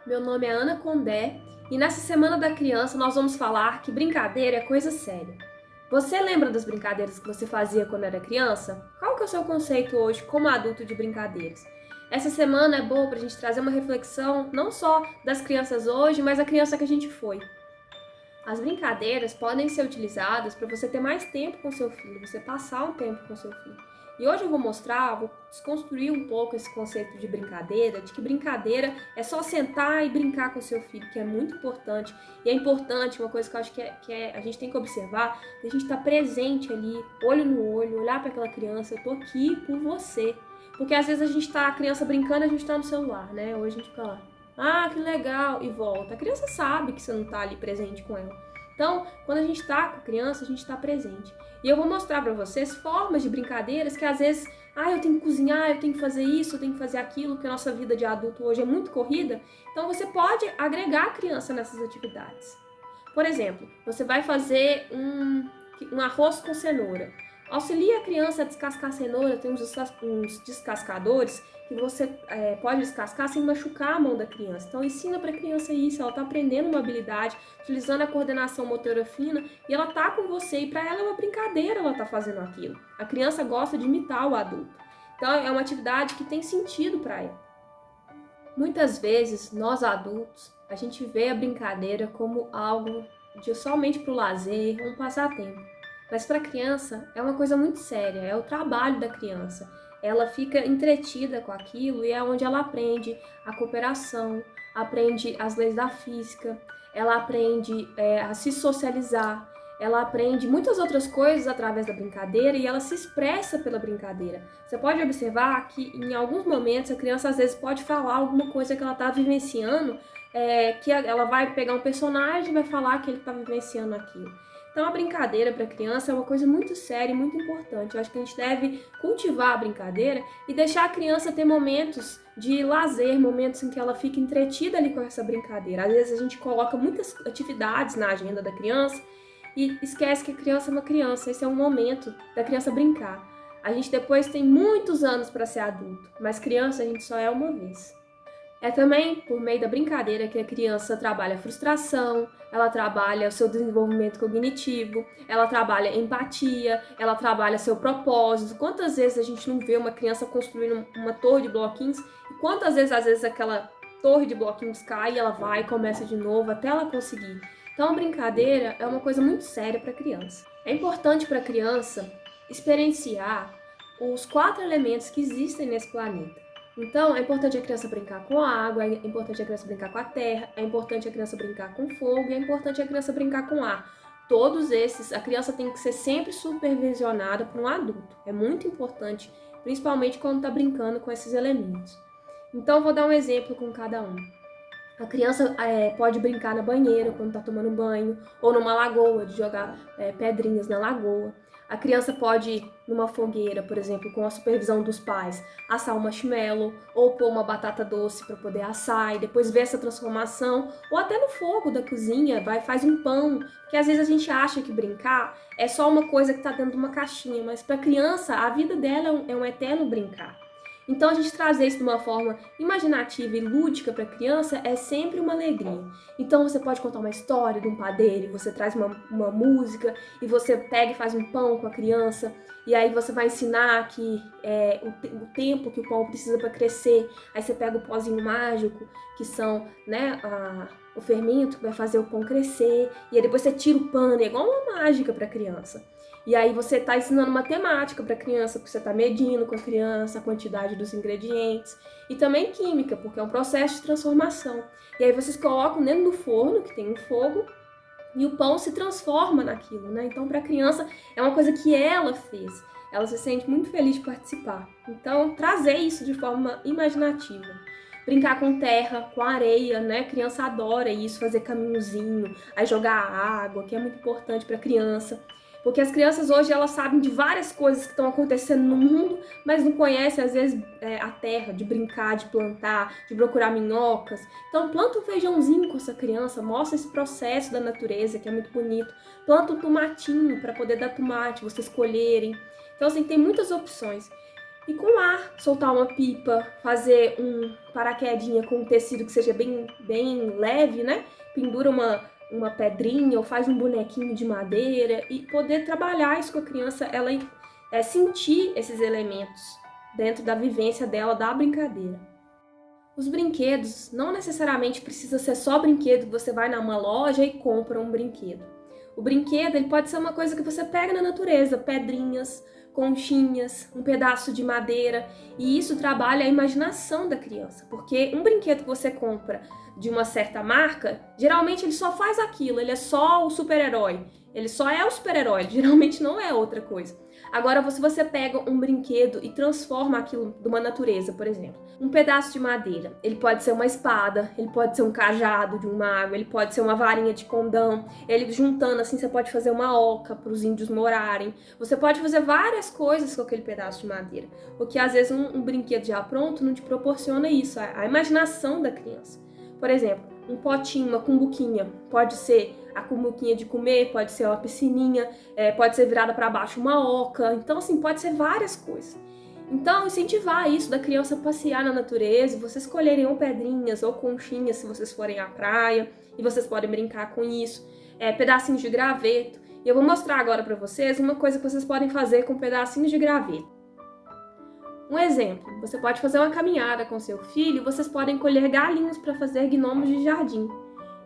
Meu nome é Ana Condé e nessa Semana da Criança nós vamos falar que brincadeira é coisa séria. Você lembra das brincadeiras que você fazia quando era criança? Qual que é o seu conceito hoje como adulto de brincadeiras? Essa semana é boa para a gente trazer uma reflexão não só das crianças hoje, mas da criança que a gente foi. As brincadeiras podem ser utilizadas para você ter mais tempo com seu filho, você passar um tempo com seu filho. E hoje eu vou desconstruir um pouco esse conceito de brincadeira, de que brincadeira é só sentar e brincar com seu filho, que é muito importante. E é importante, uma coisa que eu acho que a gente tem que observar, é a gente estar presente ali, olho no olho, olhar para aquela criança, eu tô aqui por você. Porque às vezes a criança brincando, a gente tá no celular, né? Hoje a gente fica lá, ah, que legal, e volta. A criança sabe que você não tá ali presente com ela. Então, quando a gente tá com a criança, a gente tá presente. E eu vou mostrar pra vocês formas de brincadeiras que às vezes, eu tenho que cozinhar, eu tenho que fazer isso, eu tenho que fazer aquilo, porque a nossa vida de adulto hoje é muito corrida. Então, você pode agregar a criança nessas atividades. Por exemplo, você vai fazer um arroz com cenoura. Auxilia a criança a descascar a cenoura, tem uns descascadores que você pode descascar sem machucar a mão da criança. Então ensina para a criança isso, ela está aprendendo uma habilidade, utilizando a coordenação motora fina e ela está com você e para ela é uma brincadeira ela tá fazendo aquilo. A criança gosta de imitar o adulto. Então é uma atividade que tem sentido para ela. Muitas vezes, nós adultos, a gente vê a brincadeira como algo de somente para o lazer, um passatempo. Mas para a criança é uma coisa muito séria, é o trabalho da criança. Ela fica entretida com aquilo e é onde ela aprende a cooperação, aprende as leis da física, ela aprende a se socializar, ela aprende muitas outras coisas através da brincadeira e ela se expressa pela brincadeira. Você pode observar que em alguns momentos a criança às vezes pode falar alguma coisa que ela está vivenciando, que ela vai pegar um personagem e vai falar que ele está vivenciando aquilo. Então a brincadeira para a criança é uma coisa muito séria e muito importante. Eu acho que a gente deve cultivar a brincadeira e deixar a criança ter momentos de lazer, momentos em que ela fica entretida ali com essa brincadeira. Às vezes a gente coloca muitas atividades na agenda da criança e esquece que a criança é uma criança. Esse é um momento da criança brincar. A gente depois tem muitos anos para ser adulto, mas criança a gente só é uma vez. É também por meio da brincadeira que a criança trabalha a frustração, ela trabalha o seu desenvolvimento cognitivo, ela trabalha empatia, ela trabalha seu propósito. Quantas vezes a gente não vê uma criança construindo uma torre de bloquinhos e quantas vezes, às vezes, aquela torre de bloquinhos cai e ela vai e começa de novo até ela conseguir. Então, a brincadeira é uma coisa muito séria para a criança. É importante para a criança experienciar os 4 elementos que existem nesse planeta. Então, é importante a criança brincar com a água, é importante a criança brincar com a terra, é importante a criança brincar com fogo, e é importante a criança brincar com ar. Todos esses, a criança tem que ser sempre supervisionada por um adulto. É muito importante, principalmente quando está brincando com esses elementos. Então, vou dar um exemplo com cada um. A criança pode brincar na banheira quando está tomando banho, ou numa lagoa, de jogar pedrinhas na lagoa. A criança pode ir numa fogueira, por exemplo, com a supervisão dos pais, assar um marshmallow, ou pôr uma batata doce para poder assar e depois ver essa transformação, ou até no fogo da cozinha, faz um pão, que às vezes a gente acha que brincar é só uma coisa que está dentro de uma caixinha, mas para a criança a vida dela é um eterno brincar. Então a gente trazer isso de uma forma imaginativa e lúdica para a criança é sempre uma alegria. Então você pode contar uma história de um padeiro, você traz uma música e você pega e faz um pão com a criança e aí você vai ensinar que o tempo que o pão precisa para crescer. Aí você pega o pozinho mágico, que são o fermento que vai fazer o pão crescer, e aí depois você tira o pano, é igual uma mágica para a criança. E aí você está ensinando matemática para a criança, porque você está medindo com a criança a quantidade dos ingredientes. E também química, porque é um processo de transformação. E aí vocês colocam dentro do forno, que tem um fogo, e o pão se transforma naquilo, né? Então para a criança é uma coisa que ela fez. Ela se sente muito feliz de participar. Então trazer isso de forma imaginativa. Brincar com terra, com areia, né? A criança adora isso, fazer caminhozinho, aí jogar água, que é muito importante para a criança. Porque as crianças hoje elas sabem de várias coisas que estão acontecendo no mundo, mas não conhecem às vezes a terra, de brincar, de plantar, de procurar minhocas. Então planta um feijãozinho com essa criança, mostra esse processo da natureza que é muito bonito. Planta um tomatinho para poder dar tomate, vocês colherem. Então assim, tem muitas opções. E com ar, soltar uma pipa, fazer um paraquedinha com um tecido que seja bem leve, né? Pendura uma pedrinha ou faz um bonequinho de madeira e poder trabalhar isso com a criança, ela sentir esses elementos dentro da vivência dela, da brincadeira. Os brinquedos não necessariamente precisa ser só brinquedo que você vai numa loja e compra um brinquedo. O brinquedo ele pode ser uma coisa que você pega na natureza, pedrinhas, conchinhas, um pedaço de madeira, e isso trabalha a imaginação da criança, porque um brinquedo que você compra de uma certa marca, geralmente ele só faz aquilo, ele é só o super-herói, ele só é o super-herói, geralmente não é outra coisa. Agora, se você pega um brinquedo e transforma aquilo de uma natureza, por exemplo, um pedaço de madeira, ele pode ser uma espada, ele pode ser um cajado de um mago, ele pode ser uma varinha de condão, ele juntando assim, você pode fazer uma oca para os índios morarem, você pode fazer várias coisas com aquele pedaço de madeira, porque às vezes um brinquedo já pronto não te proporciona isso, a imaginação da criança. Por exemplo, um potinho, uma cumbuquinha, pode ser a cumbuquinha de comer, pode ser uma piscininha, pode ser virada para baixo uma oca, então assim, pode ser várias coisas. Então, incentivar isso da criança passear na natureza, vocês escolherem ou pedrinhas ou conchinhas se vocês forem à praia, e vocês podem brincar com isso, pedacinhos de graveto. E eu vou mostrar agora para vocês uma coisa que vocês podem fazer com pedacinhos de graveto. Um exemplo, você pode fazer uma caminhada com seu filho e vocês podem colher galinhos para fazer gnomos de jardim.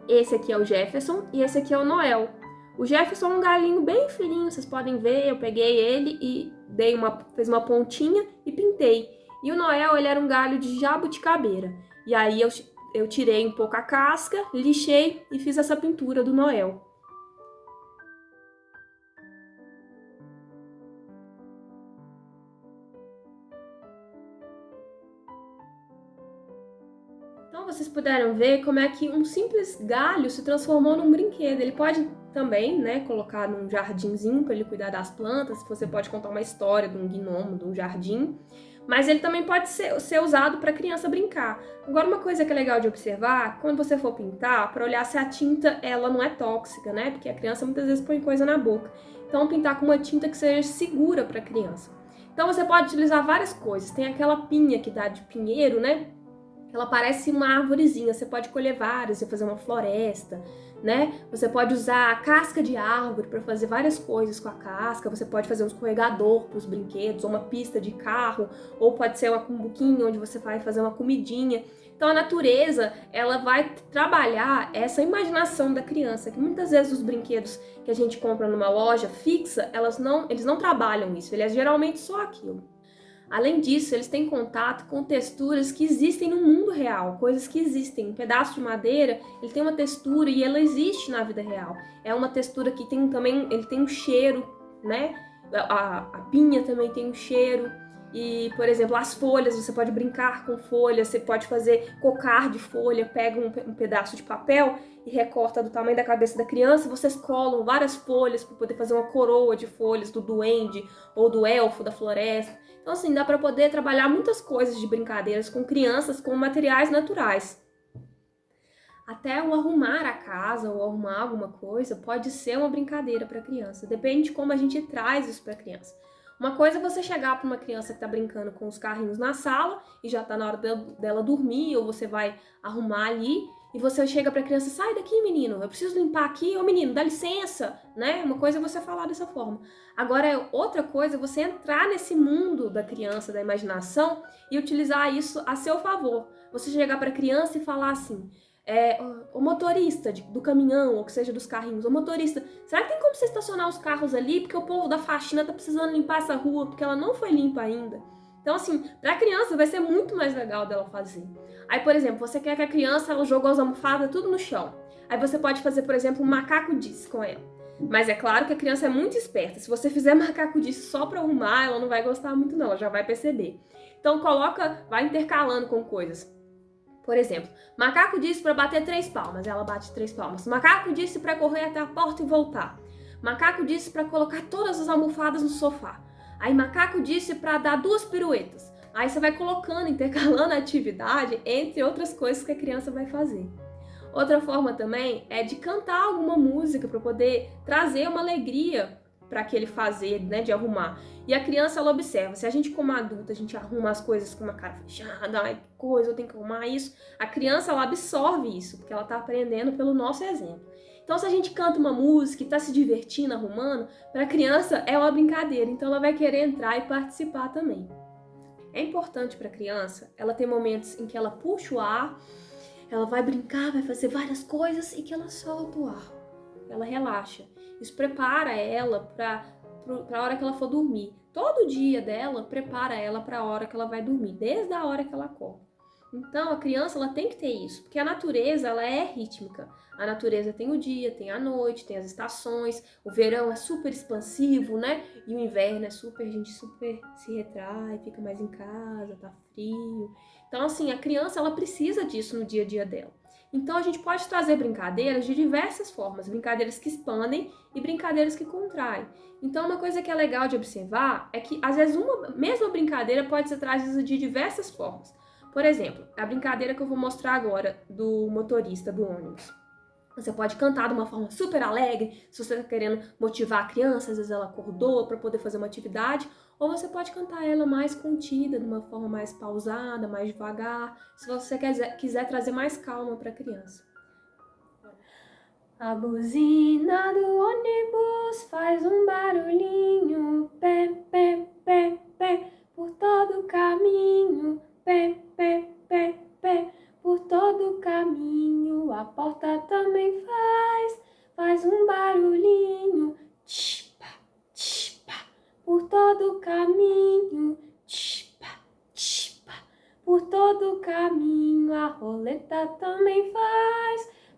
Esse aqui é o Jefferson e esse aqui é o Noel. O Jefferson é um galinho bem fininho, vocês podem ver, eu peguei ele e fiz uma pontinha e pintei. E o Noel, ele era um galho de jabuticabeira. E aí eu tirei um pouco a casca, lixei e fiz essa pintura do Noel. Então vocês puderam ver como é que um simples galho se transformou num brinquedo. Ele pode também, né, colocar num jardinzinho para ele cuidar das plantas. Você pode contar uma história de um gnomo, de um jardim. Mas ele também pode ser usado para a criança brincar. Agora, uma coisa que é legal de observar, quando você for pintar, para olhar se a tinta ela não é tóxica, né? Porque a criança muitas vezes põe coisa na boca. Então, pintar com uma tinta que seja segura para a criança. Então, você pode utilizar várias coisas. Tem aquela pinha que dá de pinheiro, né? Ela parece uma árvorezinha, você pode colher várias, você fazer uma floresta, né? Você pode usar a casca de árvore para fazer várias coisas com a casca, você pode fazer um escorregador para os brinquedos, ou uma pista de carro, ou pode ser uma cumbuquinha onde você vai fazer uma comidinha. Então a natureza, ela vai trabalhar essa imaginação da criança, que muitas vezes os brinquedos que a gente compra numa loja fixa, eles não trabalham isso, ele é geralmente só aquilo. Além disso, eles têm contato com texturas que existem no mundo real, coisas que existem. Um pedaço de madeira, ele tem uma textura e ela existe na vida real. É uma textura que ele tem um cheiro, né? A pinha também tem um cheiro. E, por exemplo, as folhas, você pode brincar com folhas, você pode fazer cocar de folha, pega um pedaço de papel e recorta do tamanho da cabeça da criança, vocês colam várias folhas para poder fazer uma coroa de folhas do duende ou do elfo da floresta. Então, assim, dá para poder trabalhar muitas coisas de brincadeiras com crianças com materiais naturais. Até o arrumar a casa ou arrumar alguma coisa pode ser uma brincadeira para a criança. Depende de como a gente traz isso para a criança. Uma coisa é você chegar para uma criança que está brincando com os carrinhos na sala e já está na hora dela dormir, ou você vai arrumar ali e você chega para a criança, sai daqui, menino, eu preciso limpar aqui, ô menino, dá licença, né? Uma coisa é você falar dessa forma. Agora, outra coisa é você entrar nesse mundo da criança, da imaginação e utilizar isso a seu favor. Você chegar para a criança e falar assim, o motorista do caminhão, ou que seja dos carrinhos, o motorista, será que tem como você estacionar os carros ali? Porque o povo da faxina tá precisando limpar essa rua, porque ela não foi limpa ainda. Então, assim, pra criança vai ser muito mais legal dela fazer. Aí, por exemplo, você quer que a criança ela jogou as almofadas tudo no chão. Aí você pode fazer, por exemplo, um macaco disse com ela. Mas é claro que a criança é muito esperta. Se você fizer macaco disse só pra arrumar, ela não vai gostar muito não, ela já vai perceber. Então vai intercalando com coisas. Por exemplo, macaco disse para bater 3 palmas, ela bate 3 palmas. Macaco disse para correr até a porta e voltar. Macaco disse para colocar todas as almofadas no sofá. Aí macaco disse para dar 2 piruetas. Aí você vai colocando, intercalando a atividade entre outras coisas que a criança vai fazer. Outra forma também é de cantar alguma música para poder trazer uma alegria para aquele fazer, né, de arrumar. E a criança, ela observa. Se a gente, como adulta, a gente arruma as coisas com uma cara fechada, ai, que coisa, eu tenho que arrumar isso. A criança, ela absorve isso, porque ela tá aprendendo pelo nosso exemplo. Então, se a gente canta uma música e tá se divertindo, arrumando, para a criança é uma brincadeira. Então, ela vai querer entrar e participar também. É importante para a criança ela ter momentos em que ela puxa o ar, ela vai brincar, vai fazer várias coisas e que ela solta o ar. Ela relaxa. Isso prepara ela para a hora que ela for dormir. Todo dia dela prepara ela para a hora que ela vai dormir, desde a hora que ela acorda. Então, a criança ela tem que ter isso, porque a natureza ela é rítmica. A natureza tem o dia, tem a noite, tem as estações. O verão é super expansivo, né? E o inverno é super, a gente super se retrai, fica mais em casa, tá frio. Então, assim, a criança ela precisa disso no dia a dia dela. Então, a gente pode trazer brincadeiras de diversas formas, brincadeiras que expandem e brincadeiras que contraem. Então, uma coisa que é legal de observar é que, às vezes, uma mesma brincadeira pode ser trazida de diversas formas. Por exemplo, a brincadeira que eu vou mostrar agora do motorista do ônibus. Você pode cantar de uma forma super alegre, se você está querendo motivar a criança, às vezes ela acordou para poder fazer uma atividade, ou você pode cantar ela mais contida, de uma forma mais pausada, mais devagar, se você quiser trazer mais calma para a criança. A buzina do ônibus faz um barulhinho, pé, pé, pé, pé, por todo o caminho, pé, pé, pé, pé, por todo o caminho. A porta também faz um barulhinho, tchipa, tchipa, por todo o caminho, tchipa, tchipa, por todo o caminho. A roleta também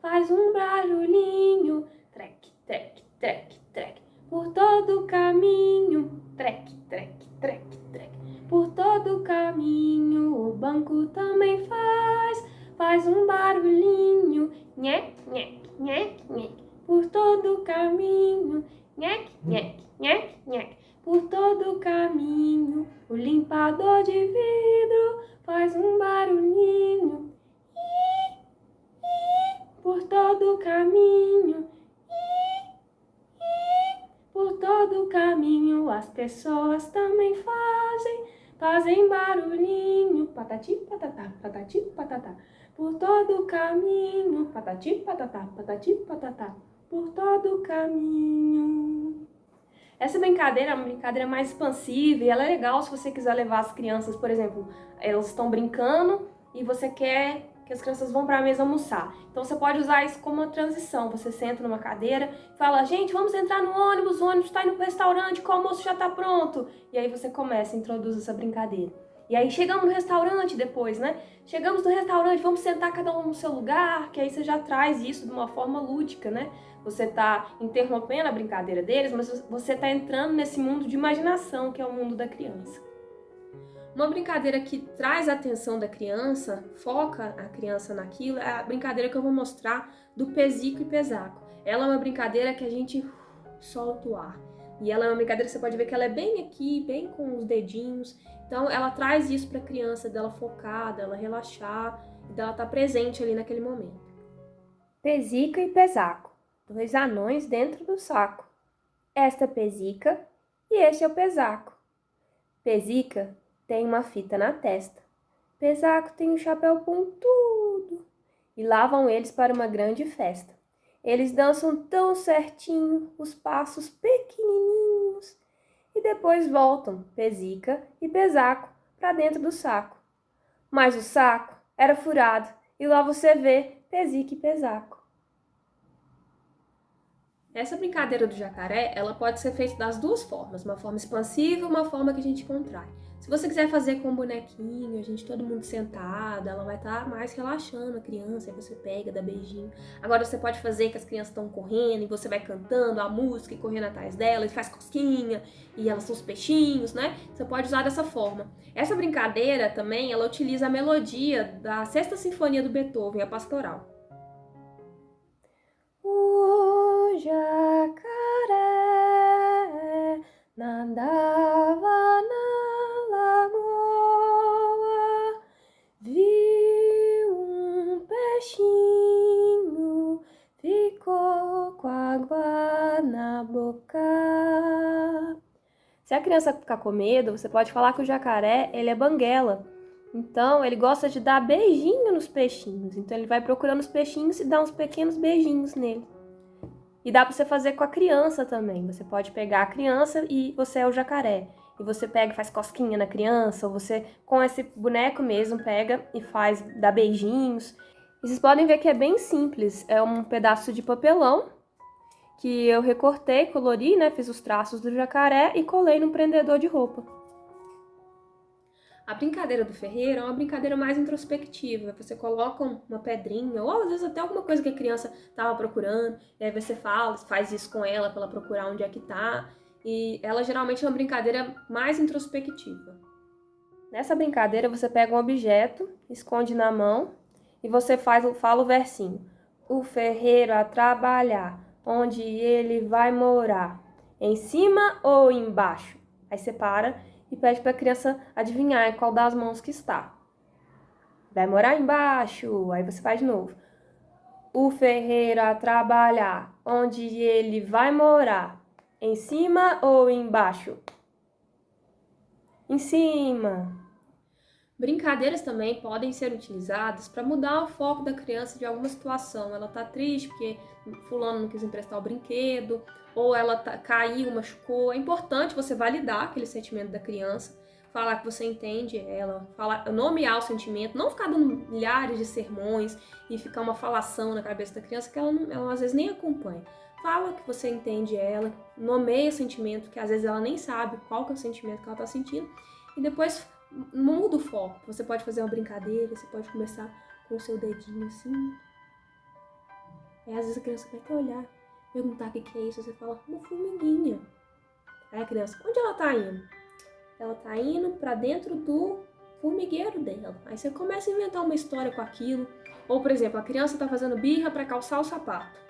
faz um barulhinho, trec, trec, trec, trec, por todo o caminho, trec, trec, trec, trec, por todo o caminho. O banco também faz um barulhinho, nhec, nhec, nhec, nhec, por todo o caminho, nhec, nhec, nhec, nhec, por todo o caminho. O limpador de vidro faz um barulhinho, por todo o caminho, por todo o caminho. As pessoas também fazem barulhinho, patati patatá, patati patatá, por todo o caminho, patati patatá, patati patatá, por todo o caminho. Essa brincadeira é uma brincadeira mais expansiva e ela é legal se você quiser levar as crianças, por exemplo, elas estão brincando e você quer que as crianças vão para a mesa almoçar. Então você pode usar isso como uma transição. Você senta numa cadeira e fala, gente, vamos entrar no ônibus, o ônibus está indo para o restaurante, que o almoço já está pronto. E aí você começa, introduz essa brincadeira. E aí chegamos no restaurante depois, né? Chegamos no restaurante, vamos sentar cada um no seu lugar, que aí você já traz isso de uma forma lúdica, né? Você está interrompendo a brincadeira deles, mas você está entrando nesse mundo de imaginação, que é o mundo da criança. Uma brincadeira que traz a atenção da criança, foca a criança naquilo, é a brincadeira que eu vou mostrar do pesico e pesaco. Ela é uma brincadeira que a gente solta o ar. E ela é uma brincadeira que você pode ver que ela é bem aqui, bem com os dedinhos. Então ela traz isso para a criança, dela focar, dela relaxar, e dela estar presente ali naquele momento. Pesica e pesaco. 2 anões dentro do saco. Esta é pesica e este é o pesaco. Pesica tem uma fita na testa. Pesaco tem um chapéu pontudo. E lá vão eles para uma grande festa. Eles dançam tão certinho, os passos pequenininhos. E depois voltam, Pesica e Pesaco, para dentro do saco. Mas o saco era furado e lá você vê Pesica e Pesaco. Essa brincadeira do jacaré, ela pode ser feita das duas formas, uma forma expansiva e uma forma que a gente contrai. Se você quiser fazer com um bonequinho, a gente todo mundo sentado, ela vai estar mais relaxando a criança, aí você pega, dá beijinho. Agora você pode fazer que as crianças estão correndo e você vai cantando a música e correndo atrás delas, e faz cosquinha, e elas são os peixinhos, né? Você pode usar dessa forma. Essa brincadeira também, ela utiliza a melodia da Sexta Sinfonia do Beethoven, a Pastoral. O jacaré nadava na lagoa, viu um peixinho, ficou com água na boca. Se a criança ficar com medo, você pode falar que o jacaré, ele é banguela. Então, ele gosta de dar beijinho nos peixinhos. Então, ele vai procurando os peixinhos e dá uns pequenos beijinhos nele. E dá pra você fazer com a criança também. Você pode pegar a criança e você é o jacaré. E você pega e faz cosquinha na criança, ou você, com esse boneco mesmo, pega e dá beijinhos. E vocês podem ver que é bem simples. É um pedaço de papelão que eu recortei, colori, né? Fiz os traços do jacaré e colei num prendedor de roupa. A brincadeira do ferreiro é uma brincadeira mais introspectiva. Você coloca uma pedrinha, ou às vezes até alguma coisa que a criança estava procurando, e aí você faz isso com ela para ela procurar onde é que tá. E ela geralmente é uma brincadeira mais introspectiva. Nessa brincadeira você pega um objeto, esconde na mão e você fala o versinho. O ferreiro a trabalhar, onde ele vai morar? Em cima ou embaixo? Aí você para e pede para a criança adivinhar em qual das mãos que está. Vai morar embaixo. Aí você faz de novo. O ferreiro a trabalhar, onde ele vai morar? Em cima ou embaixo? Em cima. Brincadeiras também podem ser utilizadas para mudar o foco da criança de alguma situação. Ela está triste porque fulano não quis emprestar o brinquedo, ou ela caiu, machucou. É importante você validar aquele sentimento da criança, falar que você entende ela, nomear o sentimento, não ficar dando milhares de sermões e ficar uma falação na cabeça da criança que ela às vezes nem acompanha. Fala que você entende ela, nomeia o sentimento, que às vezes ela nem sabe qual que é o sentimento que ela está sentindo, e depois muda o foco. Você pode fazer uma brincadeira, você pode começar com o seu dedinho assim. Aí às vezes a criança vai até olhar, perguntar o que é isso, você fala, uma formiguinha. Aí a criança, onde ela tá indo? Ela tá indo pra dentro do formigueiro dela. Aí você começa a inventar uma história com aquilo. Ou, por exemplo, a criança tá fazendo birra pra calçar o sapato.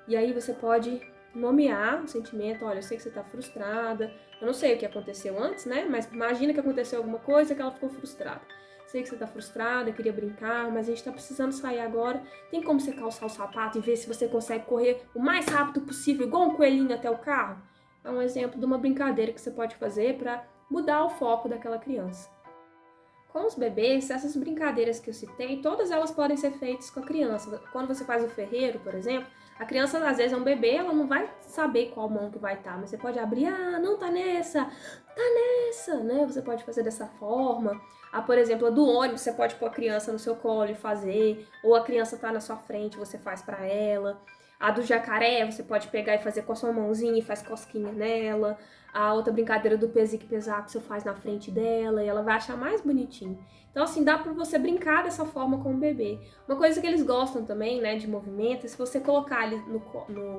E aí você pode nomear o sentimento, olha, eu sei que você tá frustrada, eu não sei o que aconteceu antes, né? Mas imagina que aconteceu alguma coisa que ela ficou frustrada. Sei que você tá frustrada, queria brincar, mas a gente tá precisando sair agora. Tem como você calçar o sapato e ver se você consegue correr o mais rápido possível, igual um coelhinho até o carro? É um exemplo de uma brincadeira que você pode fazer para mudar o foco daquela criança. Com os bebês, essas brincadeiras que eu citei, todas elas podem ser feitas com a criança. Quando você faz o ferreiro, por exemplo, a criança às vezes é um bebê, ela não vai saber qual mão que vai estar, mas você pode abrir, não tá nessa, né? Você pode fazer dessa forma. Por exemplo, a do ônibus, você pode pôr a criança no seu colo e fazer, ou a criança tá na sua frente, você faz para ela. A do jacaré, você pode pegar e fazer com a sua mãozinha e faz cosquinha nela. A outra brincadeira do pesique pesar que você faz na frente dela e ela vai achar mais bonitinho. Então, assim, dá pra você brincar dessa forma com o bebê. Uma coisa que eles gostam também, né, de movimento, é se você colocar ele no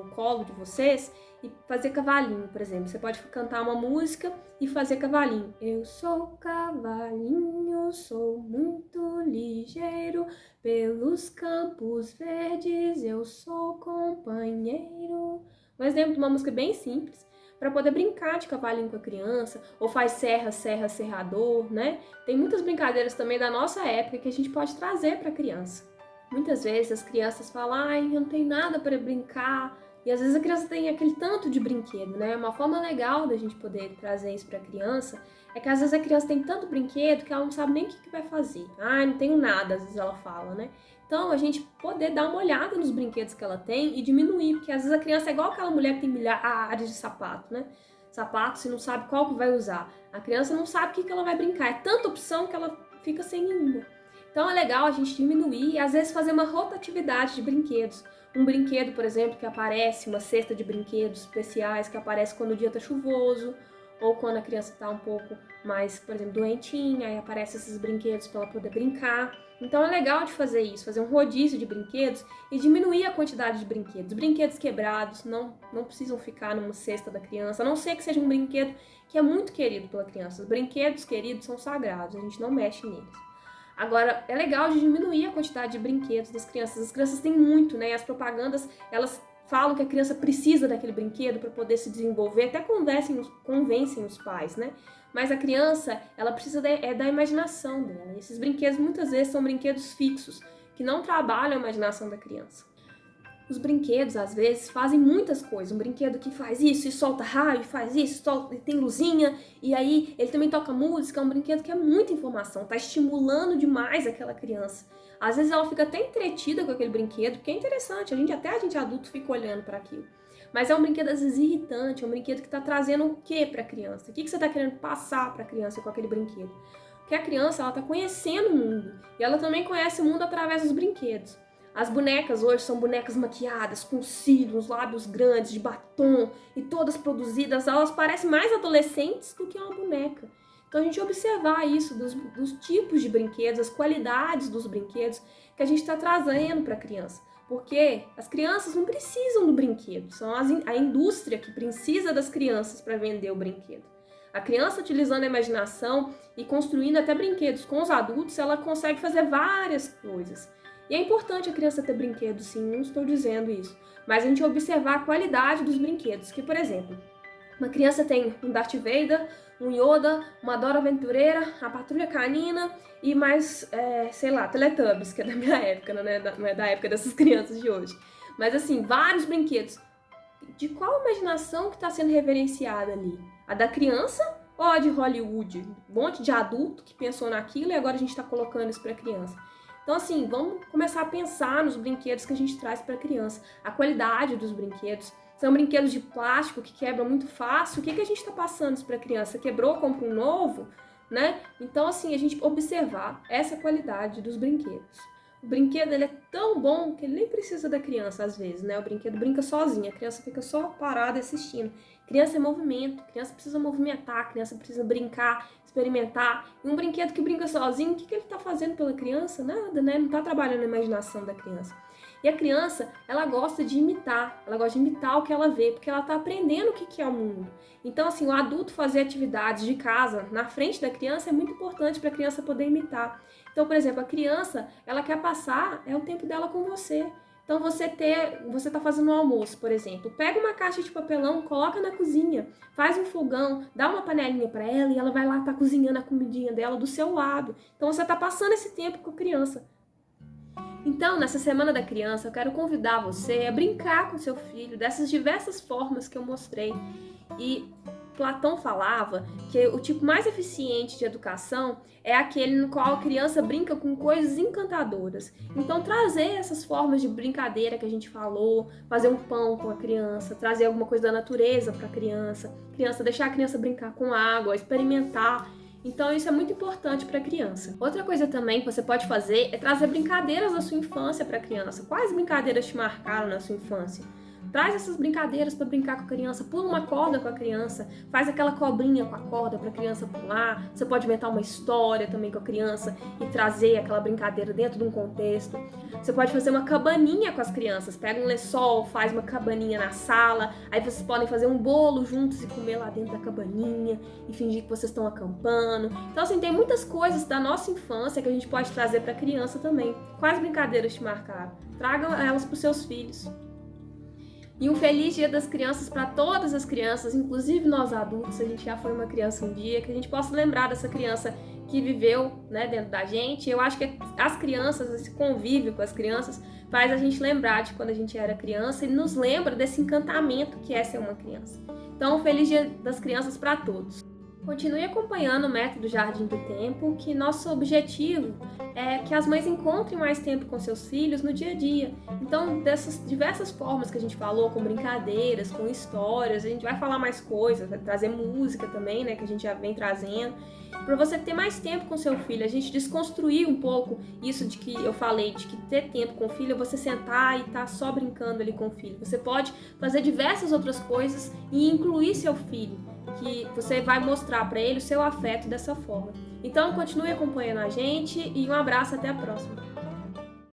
colo de vocês e fazer cavalinho, por exemplo. Você pode cantar uma música e fazer cavalinho. Eu sou cavalinho, sou muito ligeiro, pelos campos verdes eu sou companheiro. Um exemplo de uma música bem simples, para poder brincar de cavalinho com a criança, ou faz serra, serra, serrador, né? Tem muitas brincadeiras também da nossa época que a gente pode trazer para a criança. Muitas vezes as crianças falam, ai, eu não tenho nada para brincar, e às vezes a criança tem aquele tanto de brinquedo, né? Uma forma legal da gente poder trazer isso para a criança é que às vezes a criança tem tanto brinquedo que ela não sabe nem o que vai fazer. Ai, não tenho nada, às vezes ela fala, né? Então, a gente poder dar uma olhada nos brinquedos que ela tem e diminuir, porque às vezes a criança é igual aquela mulher que tem milhares de sapato, né? Sapato, se não sabe qual que vai usar. A criança não sabe o que ela vai brincar. É tanta opção que ela fica sem nenhuma. Então, é legal a gente diminuir e às vezes fazer uma rotatividade de brinquedos. Um brinquedo, por exemplo, que aparece, uma cesta de brinquedos especiais que aparece quando o dia tá chuvoso, ou quando a criança tá um pouco mais, por exemplo, doentinha, aí aparecem esses brinquedos para ela poder brincar. Então é legal de fazer isso, fazer um rodízio de brinquedos e diminuir a quantidade de brinquedos. Brinquedos quebrados não precisam ficar numa cesta da criança, a não ser que seja um brinquedo que é muito querido pela criança. Os brinquedos queridos são sagrados, a gente não mexe neles. Agora, é legal de diminuir a quantidade de brinquedos das crianças. As crianças têm muito, né? E as propagandas, elas falam que a criança precisa daquele brinquedo para poder se desenvolver, até convencem os pais, né? Mas a criança, ela precisa da imaginação dela. Esses brinquedos muitas vezes são brinquedos fixos, que não trabalham a imaginação da criança. Os brinquedos, às vezes, fazem muitas coisas. Um brinquedo que faz isso e solta raio, faz isso, solta, e tem luzinha, e aí ele também toca música. É um brinquedo que é muita informação, tá estimulando demais aquela criança. Às vezes ela fica até entretida com aquele brinquedo, porque é interessante, até a gente adulto fica olhando para aquilo. Mas é um brinquedo às vezes irritante, é um brinquedo que tá trazendo o que para a criança? O que você tá querendo passar para a criança com aquele brinquedo? Porque a criança, ela tá conhecendo o mundo, e ela também conhece o mundo através dos brinquedos. As bonecas hoje são bonecas maquiadas, com cílios, lábios grandes, de batom, e todas produzidas, elas parecem mais adolescentes do que uma boneca. Então a gente observar isso, dos tipos de brinquedos, as qualidades dos brinquedos que a gente está trazendo para a criança. Porque as crianças não precisam do brinquedo, são a indústria que precisa das crianças para vender o brinquedo. A criança utilizando a imaginação e construindo até brinquedos com os adultos, ela consegue fazer várias coisas. E é importante a criança ter brinquedos, sim, não estou dizendo isso. Mas a gente observar a qualidade dos brinquedos. Que, por exemplo, uma criança tem um Darth Vader, um Yoda, uma Dora Aventureira, a Patrulha Canina e mais, Teletubbies, que é da minha época, não é da época dessas crianças de hoje. Mas assim, vários brinquedos. De qual imaginação que está sendo reverenciada ali? A da criança ou a de Hollywood? Um monte de adulto que pensou naquilo e agora a gente está colocando isso para a criança. Então, assim, vamos começar a pensar nos brinquedos que a gente traz para a criança. A qualidade dos brinquedos. São brinquedos de plástico que quebram muito fácil. O que a gente está passando isso para a criança? Quebrou, compra um novo, né? Então, assim, a gente observar essa qualidade dos brinquedos. O brinquedo, ele é tão bom que ele nem precisa da criança, às vezes, né? O brinquedo brinca sozinho, a criança fica só parada assistindo. Criança é movimento, criança precisa movimentar, criança precisa brincar, experimentar. E um brinquedo que brinca sozinho, o que ele está fazendo pela criança? Nada, né? Não está trabalhando a imaginação da criança. E a criança, ela gosta de imitar o que ela vê, porque ela está aprendendo o que é o mundo. Então, assim, o adulto fazer atividades de casa na frente da criança é muito importante para a criança poder imitar. Então, por exemplo, a criança, ela quer passar o tempo dela com você. Então, você tá fazendo um almoço, por exemplo, pega uma caixa de papelão, coloca na cozinha, faz um fogão, dá uma panelinha para ela e ela vai lá, tá cozinhando a comidinha dela do seu lado. Então, você tá passando esse tempo com a criança. Então, nessa Semana da Criança, eu quero convidar você a brincar com seu filho dessas diversas formas que eu mostrei. E Platão falava que o tipo mais eficiente de educação é aquele no qual a criança brinca com coisas encantadoras. Então, trazer essas formas de brincadeira que a gente falou, fazer um pão com a criança, trazer alguma coisa da natureza para a criança, deixar a criança brincar com água, experimentar. Então, isso é muito importante para a criança. Outra coisa também que você pode fazer é trazer brincadeiras da sua infância para a criança. Quais brincadeiras te marcaram na sua infância? Traz essas brincadeiras para brincar com a criança, pula uma corda com a criança, faz aquela cobrinha com a corda para a criança pular. Você pode inventar uma história também com a criança e trazer aquela brincadeira dentro de um contexto. Você pode fazer uma cabaninha com as crianças, pega um lençol, faz uma cabaninha na sala, aí vocês podem fazer um bolo juntos e comer lá dentro da cabaninha e fingir que vocês estão acampando. Então, assim, tem muitas coisas da nossa infância que a gente pode trazer para a criança também. Quais brincadeiras te marcaram? Tragam elas para os seus filhos. E um feliz Dia das Crianças para todas as crianças, inclusive nós adultos. A gente já foi uma criança um dia, que a gente possa lembrar dessa criança que viveu, né, dentro da gente. Eu acho que as crianças, esse convívio com as crianças, faz a gente lembrar de quando a gente era criança e nos lembra desse encantamento que é ser uma criança. Então, um feliz Dia das Crianças para todos. Continue acompanhando o método Jardim do Tempo, que nosso objetivo é que as mães encontrem mais tempo com seus filhos no dia a dia. Então, dessas diversas formas que a gente falou, com brincadeiras, com histórias, a gente vai falar mais coisas, vai trazer música também, né, que a gente já vem trazendo, para você ter mais tempo com seu filho, a gente desconstruir um pouco isso de que eu falei, de que ter tempo com o filho é você sentar e estar só brincando ali com o filho. Você pode fazer diversas outras coisas e incluir seu filho, que você vai mostrar para ele o seu afeto dessa forma. Então, continue acompanhando a gente e um abraço, até a próxima!